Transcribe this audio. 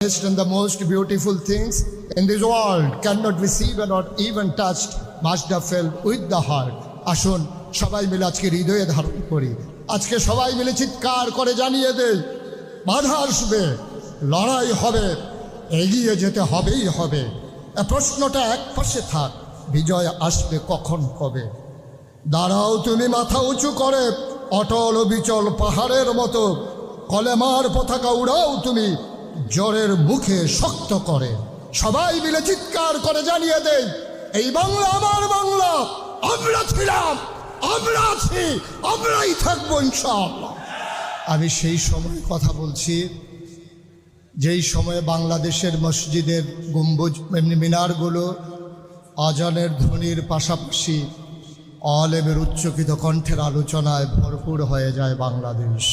greatest and the most beautiful things in this world cannot be seen or not even touched must have felt with the heart. আসুন সবাই মিলে আজকে হৃদয়ে ধারণ করি, আজকে সবাই মিলে চিৎকার করে জানিয়ে দেই, বাধা আসবে, লড়াই হবে, এগিয়ে যেতে হবেই হবে। প্রশ্নটা এক পাশে থাক, বিজয় আসবে কখন কবে। দাঁড়াও তুমি মাথা উঁচু করে, অটল বিচল পাহাড়ের মতো, কলেমার পতাকা উড়াও তুমি জ্বরের মুখে শক্ত করে। সবাই মিলে চিৎকার করে জানিয়ে দেই, এই বাংলা আমার বাংলা, আমরা ছিলাম, আমরা আছি, আমরাই থাকবো ইনশাআল্লাহ। আমি সেই সময় কথা বলছি যেই সময়ে বাংলাদেশের মসজিদের গম্বুজ মিনারগুলো আজানের ধ্বনির পাশাপাশি আলেমের উচ্চকিত কণ্ঠের আলোচনায় ভরপুর হয়ে যায় বাংলাদেশ।